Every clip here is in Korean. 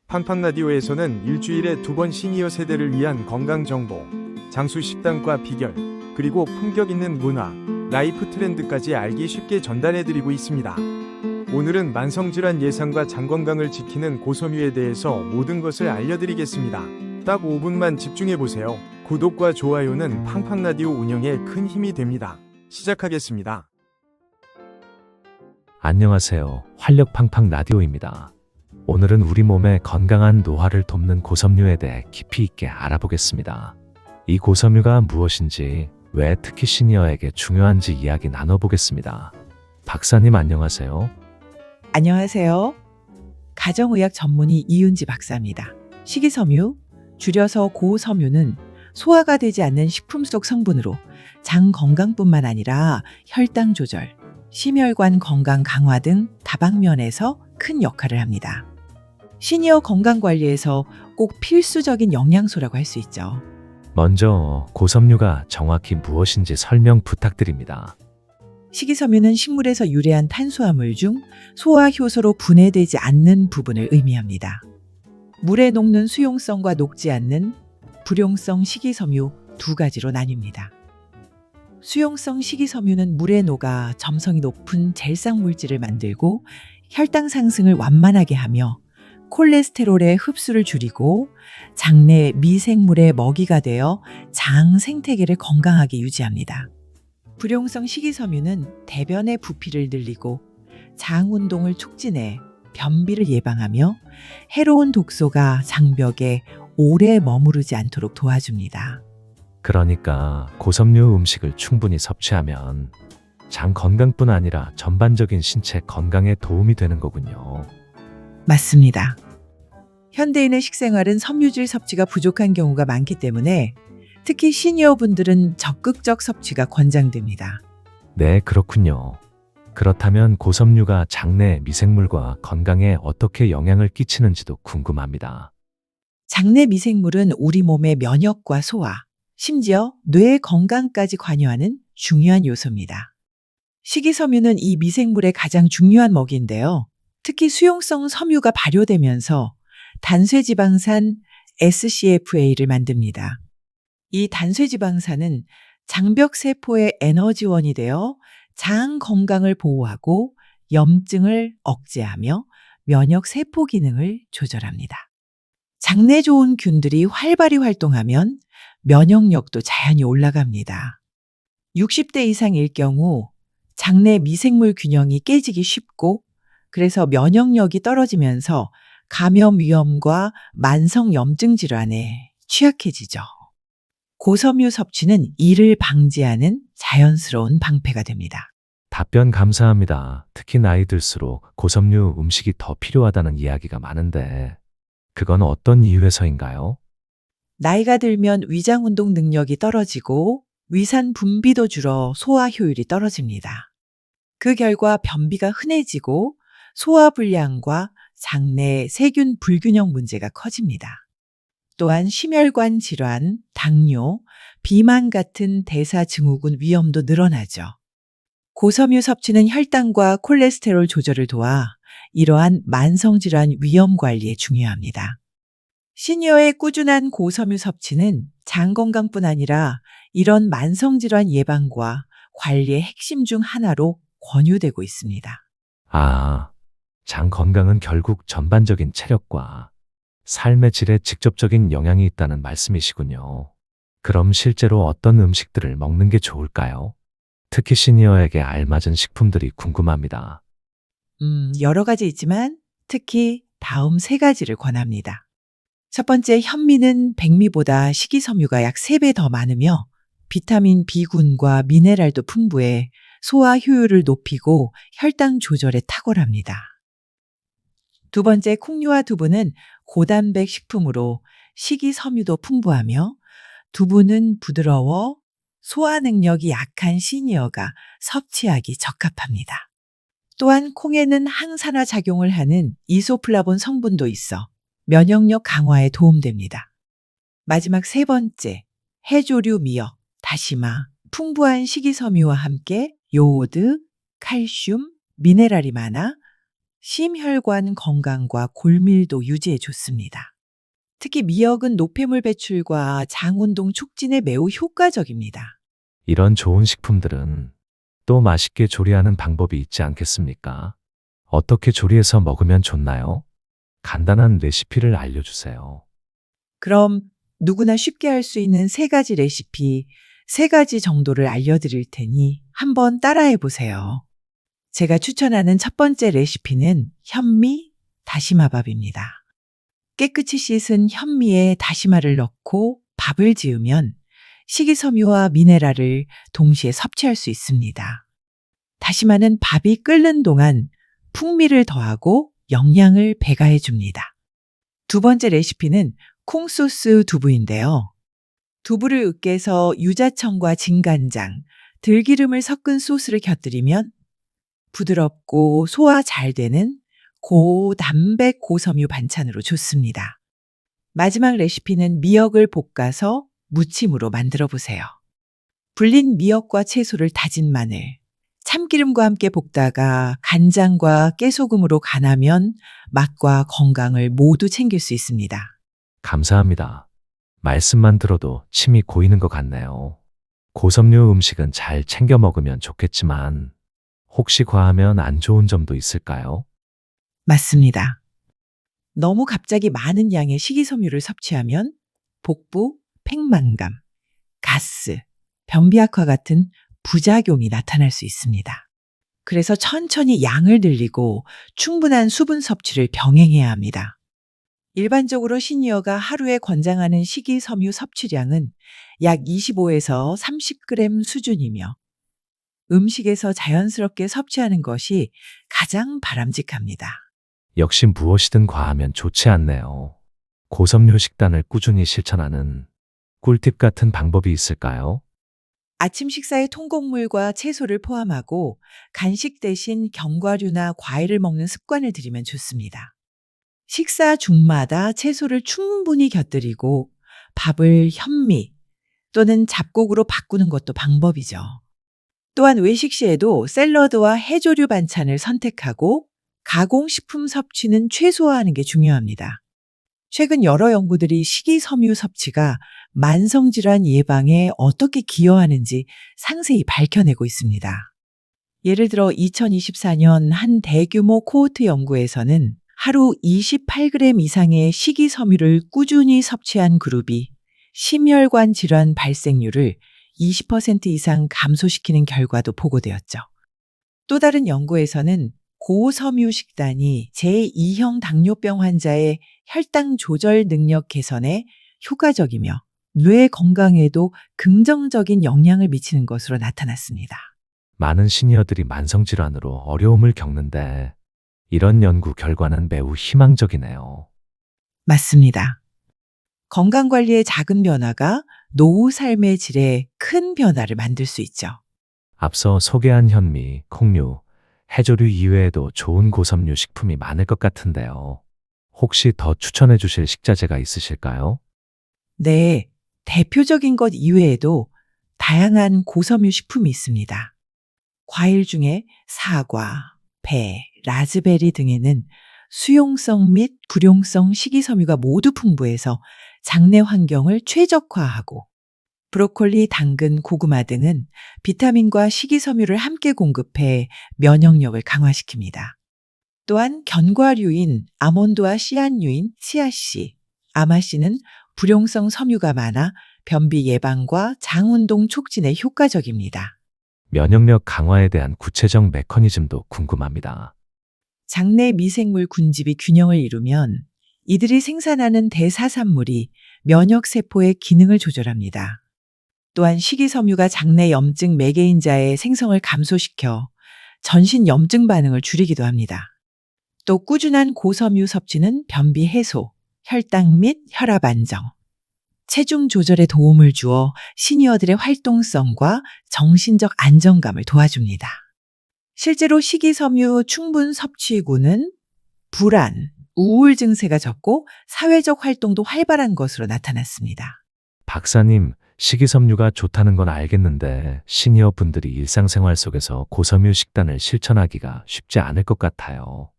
팡팡라디오에서는 일주일에 2번 시니어 세대를 위한 건강정보, 장수 식단과 비결, 그리고 품격 있는 문화, 라이프 트렌드까지 알기 쉽게 전달해드리고 있습니다. 오늘은 만성질환 예상과 장건강을 지키는 고섬유에 대해서 모든 것을 알려드리겠습니다. 딱 5분만 집중해보세요. 구독과 좋아요는 팡팡라디오 운영에 큰 힘이 됩니다. 시작하겠습니다. 안녕하세요. 활력 팡팡 라디오입니다. 오늘은 우리 몸의 건강한 노화를 돕는 고섬유에 대해 깊이 있게 알아보겠습니다. 이 고섬유가 무엇인지, 왜 특히 시니어에게 중요한지 이야기 나눠보겠습니다. 박사님 안녕하세요. 안녕하세요. 가정의학 전문의 이윤지 박사입니다. 식이섬유, 줄여서 고섬유는 소화가 되지 않는 식품 속 성분으로 장 건강뿐만 아니라 혈당 조절, 심혈관 건강 강화 등 다방면에서 큰 역할을 합니다. 시니어 건강 관리에서 꼭 필수적인 영양소라고 할 수 있죠. 먼저 고섬유가 정확히 무엇인지 설명 부탁드립니다. 식이섬유는 식물에서 유래한 탄수화물 중 소화 효소로 분해되지 않는 부분을 의미합니다. 물에 녹는 수용성과 녹지 않는 불용성 식이섬유 두 가지로 나뉩니다. 수용성 식이섬유는 물에 녹아 점성이 높은 젤상 물질을 만들고 혈당 상승을 완만하게 하며 콜레스테롤의 흡수를 줄이고 장내 미생물의 먹이가 되어 장 생태계를 건강하게 유지합니다. 불용성 식이섬유는 대변의 부피를 늘리고 장 운동을 촉진해 변비를 예방하며 해로운 독소가 장벽에 오래 머무르지 않도록 도와줍니다. 그러니까 고섬유 음식을 충분히 섭취하면 장 건강뿐 아니라 전반적인 신체 건강에 도움이 되는 거군요. 맞습니다. 현대인의 식생활은 섬유질 섭취가 부족한 경우가 많기 때문에 특히 시니어분들은 적극적 섭취가 권장됩니다. 네, 그렇군요. 그렇다면 고섬유가 장내 미생물과 건강에 어떻게 영향을 끼치는지도 궁금합니다. 장내 미생물은 우리 몸의 면역과 소화, 심지어 뇌의 건강까지 관여하는 중요한 요소입니다. 식이섬유는 이 미생물의 가장 중요한 먹이인데요. 특히 수용성 섬유가 발효되면서 단쇄지방산 SCFA를 만듭니다. 이 단쇄지방산은 장벽세포의 에너지원이 되어 장 건강을 보호하고 염증을 억제하며 면역세포 기능을 조절합니다. 장내 좋은 균들이 활발히 활동하면 면역력도 자연히 올라갑니다. 60대 이상일 경우 장내 미생물 균형이 깨지기 쉽고 그래서 면역력이 떨어지면서 감염 위험과 만성 염증 질환에 취약해지죠. 고섬유 섭취는 이를 방지하는 자연스러운 방패가 됩니다. 답변 감사합니다. 특히 나이 들수록 고섬유 음식이 더 필요하다는 이야기가 많은데 그건 어떤 이유에서인가요? 나이가 들면 위장 운동 능력이 떨어지고 위산 분비도 줄어 소화 효율이 떨어집니다. 그 결과 변비가 흔해지고 소화불량과 장내 세균 불균형 문제가 커집니다. 또한 심혈관 질환, 당뇨, 비만 같은 대사증후군 위험도 늘어나죠. 고섬유 섭취는 혈당과 콜레스테롤 조절을 도와 이러한 만성질환 위험 관리에 중요합니다. 시니어의 꾸준한 고섬유 섭취는 장 건강뿐 아니라 이런 만성질환 예방과 관리의 핵심 중 하나로 권유되고 있습니다. 장 건강은 결국 전반적인 체력과 삶의 질에 직접적인 영향이 있다는 말씀이시군요. 그럼 실제로 어떤 음식들을 먹는 게 좋을까요? 특히 시니어에게 알맞은 식품들이 궁금합니다. 여러 가지 있지만 특히 다음 3가지를 권합니다. 첫 번째, 현미는 백미보다 식이섬유가 약 3배 더 많으며 비타민 B군과 미네랄도 풍부해 소화 효율을 높이고 혈당 조절에 탁월합니다. 두 번째, 콩류와 두부는 고단백 식품으로 식이섬유도 풍부하며 두부는 부드러워 소화 능력이 약한 시니어가 섭취하기 적합합니다. 또한 콩에는 항산화 작용을 하는 이소플라본 성분도 있어 면역력 강화에 도움됩니다. 마지막 3번째, 해조류 미역, 다시마, 풍부한 식이섬유와 함께 요오드, 칼슘, 미네랄이 많아 심혈관 건강과 골밀도 유지에 좋습니다. 특히 미역은 노폐물 배출과 장운동 촉진에 매우 효과적입니다. 이런 좋은 식품들은 또 맛있게 조리하는 방법이 있지 않겠습니까? 어떻게 조리해서 먹으면 좋나요? 간단한 레시피를 알려주세요. 그럼 누구나 쉽게 할 수 있는 3가지 레시피, 3가지 정도를 알려드릴 테니 한번 따라해 보세요. 제가 추천하는 첫 번째 레시피는 현미 다시마밥입니다. 깨끗이 씻은 현미에 다시마를 넣고 밥을 지으면 식이섬유와 미네랄을 동시에 섭취할 수 있습니다. 다시마는 밥이 끓는 동안 풍미를 더하고 영양을 배가해 줍니다. 두 번째 레시피는 콩소스 두부인데요. 두부를 으깨서 유자청과 진간장, 들기름을 섞은 소스를 곁들이면 부드럽고 소화 잘 되는 고단백 고섬유 반찬으로 좋습니다. 마지막 레시피는 미역을 볶아서 무침으로 만들어 보세요. 불린 미역과 채소를 다진 마늘, 참기름과 함께 볶다가 간장과 깨소금으로 간하면 맛과 건강을 모두 챙길 수 있습니다. 감사합니다. 말씀만 들어도 침이 고이는 것 같네요. 고섬유 음식은 잘 챙겨 먹으면 좋겠지만 혹시 과하면 안 좋은 점도 있을까요? 맞습니다. 너무 갑자기 많은 양의 식이섬유를 섭취하면 복부, 팽만감, 가스, 변비약화 같은 부작용이 나타날 수 있습니다. 그래서 천천히 양을 늘리고 충분한 수분 섭취를 병행해야 합니다. 일반적으로 시니어가 하루에 권장하는 식이섬유 섭취량은 약 25에서 30g 수준이며 음식에서 자연스럽게 섭취하는 것이 가장 바람직합니다. 역시 무엇이든 과하면 좋지 않네요. 고섬유 식단을 꾸준히 실천하는 꿀팁 같은 방법이 있을까요? 아침 식사에 통곡물과 채소를 포함하고 간식 대신 견과류나 과일을 먹는 습관을 들이면 좋습니다. 식사 중마다 채소를 충분히 곁들이고 밥을 현미 또는 잡곡으로 바꾸는 것도 방법이죠. 또한 외식 시에도 샐러드와 해조류 반찬을 선택하고 가공식품 섭취는 최소화하는 게 중요합니다. 최근 여러 연구들이 식이섬유 섭취가 만성질환 예방에 어떻게 기여하는지 상세히 밝혀내고 있습니다. 예를 들어 2024년 한 대규모 코호트 연구에서는 하루 28g 이상의 식이섬유를 꾸준히 섭취한 그룹이 심혈관 질환 발생률을 20% 이상 감소시키는 결과도 보고되었죠. 또 다른 연구에서는 고섬유 식단이 제2형 당뇨병 환자의 혈당 조절 능력 개선에 효과적이며 뇌 건강에도 긍정적인 영향을 미치는 것으로 나타났습니다. 많은 시니어들이 만성질환으로 어려움을 겪는데 이런 연구 결과는 매우 희망적이네요. 맞습니다. 건강관리의 작은 변화가 노후 삶의 질에 큰 변화를 만들 수 있죠. 앞서 소개한 현미, 콩류, 해조류 이외에도 좋은 고섬유 식품이 많을 것 같은데요. 혹시 더 추천해 주실 식자재가 있으실까요? 네, 대표적인 것 이외에도 다양한 고섬유 식품이 있습니다. 과일 중에 사과, 배, 라즈베리 등에는 수용성 및 불용성 식이섬유가 모두 풍부해서 장내 환경을 최적화하고 브로콜리, 당근, 고구마 등은 비타민과 식이섬유를 함께 공급해 면역력을 강화시킵니다. 또한 견과류인 아몬드와 씨앗류인 씨앗씨, 아마씨는 불용성 섬유가 많아 변비 예방과 장운동 촉진에 효과적입니다. 면역력 강화에 대한 구체적 메커니즘도 궁금합니다. 장내 미생물 군집이 균형을 이루면 이들이 생산하는 대사산물이 면역세포의 기능을 조절합니다. 또한 식이섬유가 장내 염증 매개인자의 생성을 감소시켜 전신 염증 반응을 줄이기도 합니다. 또 꾸준한 고섬유 섭취는 변비 해소, 혈당 및 혈압 안정, 체중 조절에 도움을 주어 시니어들의 활동성과 정신적 안정감을 도와줍니다. 실제로 식이섬유 충분 섭취구는 불안, 우울 증세가 적고 사회적 활동도 활발한 것으로 나타났습니다. 박사님, 식이섬유가 좋다는 건 알겠는데 시니어 분들이 일상생활 속에서 고섬유 식단을 실천하기가 쉽지 않을 것 같아요.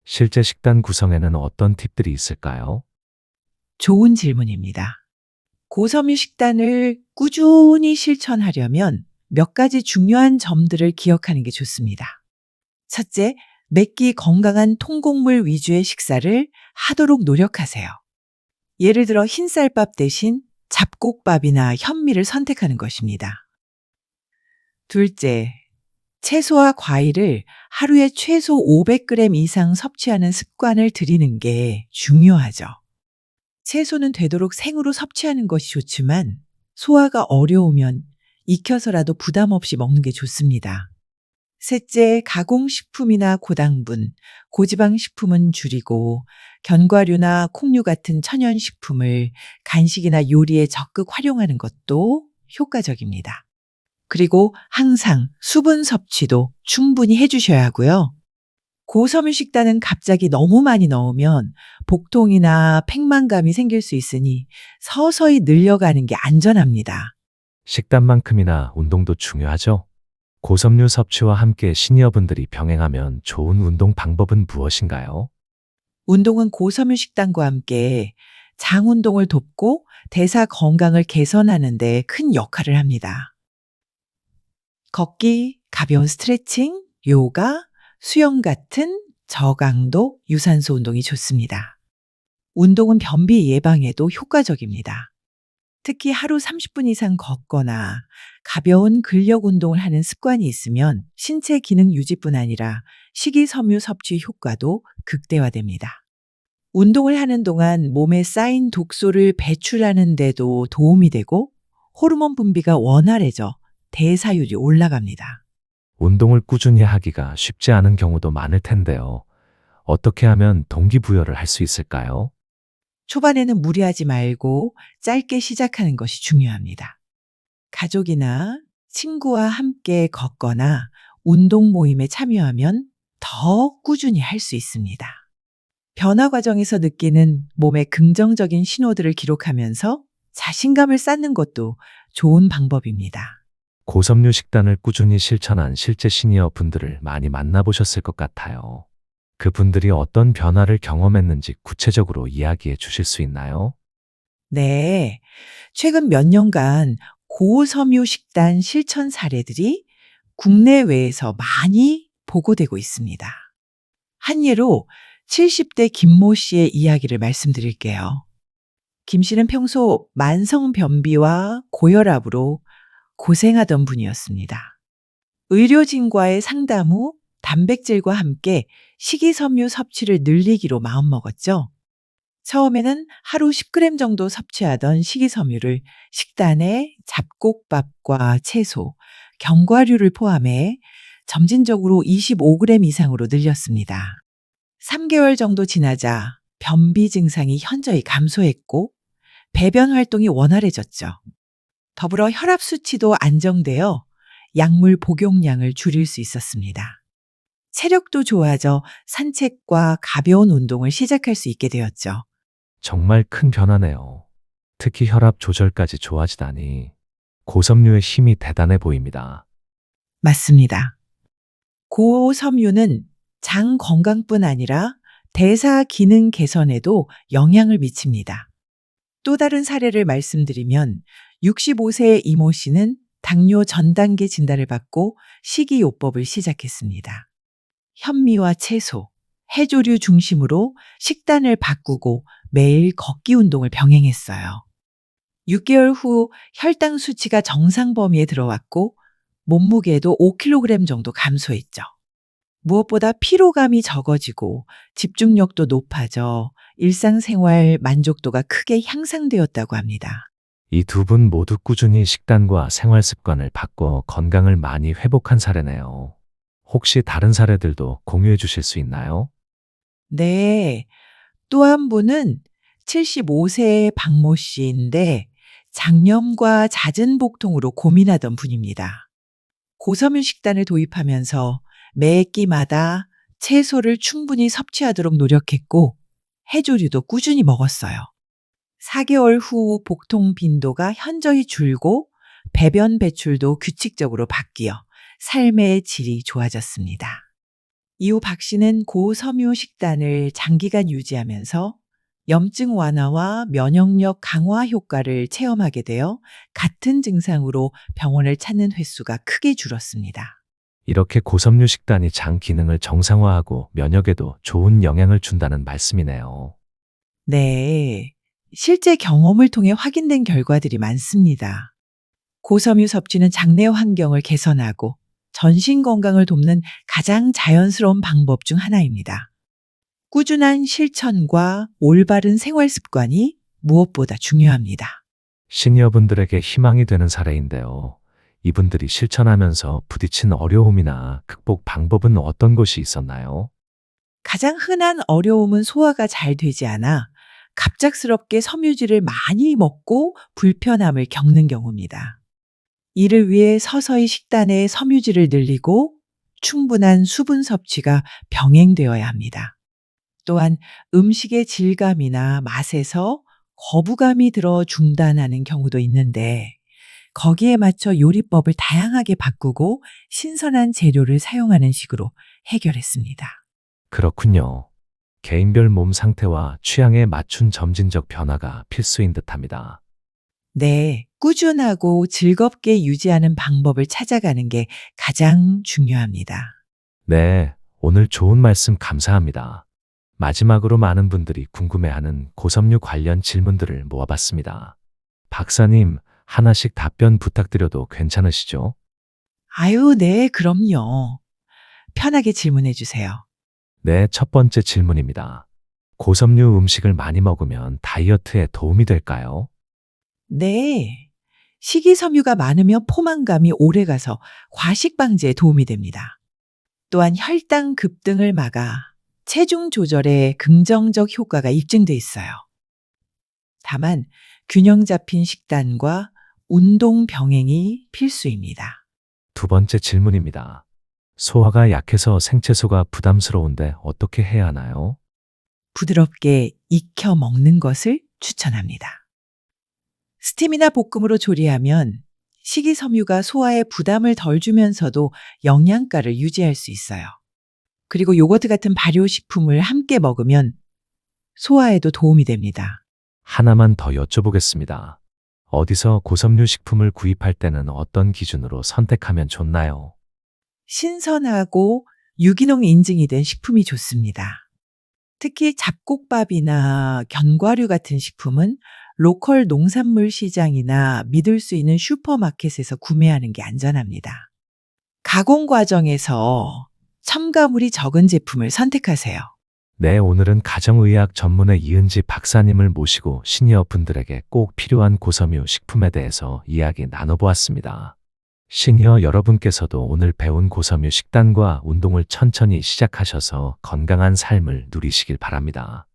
실제 식단 구성에는 어떤 팁들이 있을까요? 좋은 질문입니다. 고섬유 식단을 꾸준히 실천하려면 몇 가지 중요한 점들을 기억하는 게 좋습니다. 첫째, 매끼 건강한 통곡물 위주의 식사를 하도록 노력하세요. 예를 들어 흰쌀밥 대신 잡곡밥이나 현미를 선택하는 것입니다. 둘째, 채소와 과일을 하루에 최소 500g 이상 섭취하는 습관을 들이는 게 중요하죠. 채소는 되도록 생으로 섭취하는 것이 좋지만 소화가 어려우면 익혀서라도 부담 없이 먹는 게 좋습니다. 셋째, 가공식품이나 고당분, 고지방 식품은 줄이고 견과류나 콩류 같은 천연식품을 간식이나 요리에 적극 활용하는 것도 효과적입니다. 그리고 항상 수분 섭취도 충분히 해주셔야 하고요. 고섬유 식단은 갑자기 너무 많이 넣으면 복통이나 팽만감이 생길 수 있으니 서서히 늘려가는 게 안전합니다. 식단만큼이나 운동도 중요하죠? 고섬유 섭취와 함께 시니어분들이 병행하면 좋은 운동 방법은 무엇인가요? 운동은 고섬유 식단과 함께 장 운동을 돕고 대사 건강을 개선하는 데 큰 역할을 합니다. 걷기, 가벼운 스트레칭, 요가, 수영 같은 저강도 유산소 운동이 좋습니다. 운동은 변비 예방에도 효과적입니다. 특히 하루 30분 이상 걷거나 가벼운 근력 운동을 하는 습관이 있으면 신체 기능 유지뿐 아니라 식이섬유 섭취 효과도 극대화됩니다. 운동을 하는 동안 몸에 쌓인 독소를 배출하는 데도 도움이 되고 호르몬 분비가 원활해져 대사율이 올라갑니다. 운동을 꾸준히 하기가 쉽지 않은 경우도 많을 텐데요. 어떻게 하면 동기부여를 할 수 있을까요? 초반에는 무리하지 말고 짧게 시작하는 것이 중요합니다. 가족이나 친구와 함께 걷거나 운동 모임에 참여하면 더 꾸준히 할 수 있습니다. 변화 과정에서 느끼는 몸의 긍정적인 신호들을 기록하면서 자신감을 쌓는 것도 좋은 방법입니다. 고섬유 식단을 꾸준히 실천한 실제 시니어 분들을 많이 만나보셨을 것 같아요. 그분들이 어떤 변화를 경험했는지 구체적으로 이야기해 주실 수 있나요? 네. 최근 몇 년간 고섬유 식단 실천 사례들이 국내외에서 많이 보고되고 있습니다. 한 예로 70대 김모 씨의 이야기를 말씀드릴게요. 김 씨는 평소 만성변비와 고혈압으로 고생하던 분이었습니다. 의료진과의 상담 후 단백질과 함께 식이섬유 섭취를 늘리기로 마음먹었죠. 처음에는 하루 10g 정도 섭취하던 식이섬유를 식단에 잡곡밥과 채소, 견과류를 포함해 점진적으로 25g 이상으로 늘렸습니다. 3개월 정도 지나자 변비 증상이 현저히 감소했고 배변 활동이 원활해졌죠. 더불어 혈압 수치도 안정되어 약물 복용량을 줄일 수 있었습니다. 체력도 좋아져 산책과 가벼운 운동을 시작할 수 있게 되었죠. 정말 큰 변화네요. 특히 혈압 조절까지 좋아지다니 고섬유의 힘이 대단해 보입니다. 맞습니다. 고섬유는 장 건강뿐 아니라 대사 기능 개선에도 영향을 미칩니다. 또 다른 사례를 말씀드리면 65세의 이모 씨는 당뇨 전 단계 진단을 받고 식이요법을 시작했습니다. 현미와 채소, 해조류 중심으로 식단을 바꾸고 매일 걷기 운동을 병행했어요. 6개월 후 혈당 수치가 정상 범위에 들어왔고 몸무게도 5kg 정도 감소했죠. 무엇보다 피로감이 적어지고 집중력도 높아져 일상생활 만족도가 크게 향상되었다고 합니다. 이 두 분 모두 꾸준히 식단과 생활 습관을 바꿔 건강을 많이 회복한 사례네요. 혹시 다른 사례들도 공유해 주실 수 있나요? 네. 또 한 분은 75세의 박모 씨인데 장염과 잦은 복통으로 고민하던 분입니다. 고섬유 식단을 도입하면서 매 끼마다 채소를 충분히 섭취하도록 노력했고 해조류도 꾸준히 먹었어요. 4개월 후 복통 빈도가 현저히 줄고 배변 배출도 규칙적으로 바뀌어 삶의 질이 좋아졌습니다. 이후 박 씨는 고섬유 식단을 장기간 유지하면서 염증 완화와 면역력 강화 효과를 체험하게 되어 같은 증상으로 병원을 찾는 횟수가 크게 줄었습니다. 이렇게 고섬유 식단이 장 기능을 정상화하고 면역에도 좋은 영향을 준다는 말씀이네요. 네, 실제 경험을 통해 확인된 결과들이 많습니다. 고섬유 섭취는 장내 환경을 개선하고 전신 건강을 돕는 가장 자연스러운 방법 중 하나입니다. 꾸준한 실천과 올바른 생활 습관이 무엇보다 중요합니다. 시니어분들에게 희망이 되는 사례인데요. 이분들이 실천하면서 부딪힌 어려움이나 극복 방법은 어떤 것이 있었나요? 가장 흔한 어려움은 소화가 잘 되지 않아 갑작스럽게 섬유질을 많이 먹고 불편함을 겪는 경우입니다. 이를 위해 서서히 식단에 섬유질을 늘리고 충분한 수분 섭취가 병행되어야 합니다. 또한 음식의 질감이나 맛에서 거부감이 들어 중단하는 경우도 있는데 거기에 맞춰 요리법을 다양하게 바꾸고 신선한 재료를 사용하는 식으로 해결했습니다. 그렇군요. 개인별 몸 상태와 취향에 맞춘 점진적 변화가 필수인 듯합니다. 네, 꾸준하고 즐겁게 유지하는 방법을 찾아가는 게 가장 중요합니다. 네, 오늘 좋은 말씀 감사합니다. 마지막으로 많은 분들이 궁금해하는 고섬유 관련 질문들을 모아봤습니다. 박사님, 하나씩 답변 부탁드려도 괜찮으시죠? 아유, 네, 그럼요. 편하게 질문해 주세요. 네, 첫 번째 질문입니다. 고섬유 음식을 많이 먹으면 다이어트에 도움이 될까요? 네. 식이섬유가 많으면 포만감이 오래가서 과식 방지에 도움이 됩니다. 또한 혈당 급등을 막아 체중 조절에 긍정적 효과가 입증돼 있어요. 다만 균형 잡힌 식단과 운동 병행이 필수입니다. 두 번째 질문입니다. 소화가 약해서 생채소가 부담스러운데 어떻게 해야 하나요? 부드럽게 익혀 먹는 것을 추천합니다. 스팀이나 볶음으로 조리하면 식이섬유가 소화에 부담을 덜 주면서도 영양가를 유지할 수 있어요. 그리고 요거트 같은 발효식품을 함께 먹으면 소화에도 도움이 됩니다. 하나만 더 여쭤보겠습니다. 어디서 고섬유 식품을 구입할 때는 어떤 기준으로 선택하면 좋나요? 신선하고 유기농 인증이 된 식품이 좋습니다. 특히 잡곡밥이나 견과류 같은 식품은 로컬 농산물 시장이나 믿을 수 있는 슈퍼마켓에서 구매하는 게 안전합니다. 가공 과정에서 첨가물이 적은 제품을 선택하세요. 네, 오늘은 가정의학 전문의 이은지 박사님을 모시고 시니어 분들에게 꼭 필요한 고섬유 식품에 대해서 이야기 나눠보았습니다. 시니어 여러분께서도 오늘 배운 고섬유 식단과 운동을 천천히 시작하셔서 건강한 삶을 누리시길 바랍니다.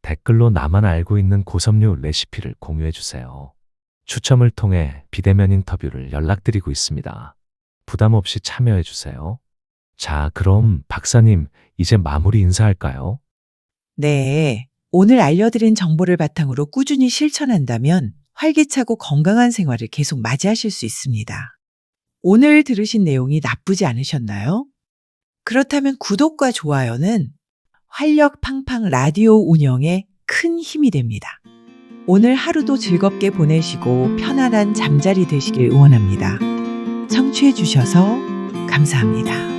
댓글로 나만 알고 있는 고섬유 레시피를 공유해주세요. 추첨을 통해 비대면 인터뷰를 연락드리고 있습니다. 부담 없이 참여해주세요. 자, 그럼 박사님, 이제 마무리 인사할까요? 네, 오늘 알려드린 정보를 바탕으로 꾸준히 실천한다면 활기차고 건강한 생활을 계속 맞이하실 수 있습니다. 오늘 들으신 내용이 나쁘지 않으셨나요? 그렇다면 구독과 좋아요는 활력 팡팡 라디오 운영에 큰 힘이 됩니다. 오늘 하루도 즐겁게 보내시고 편안한 잠자리 되시길 응원합니다. 청취해 주셔서 감사합니다.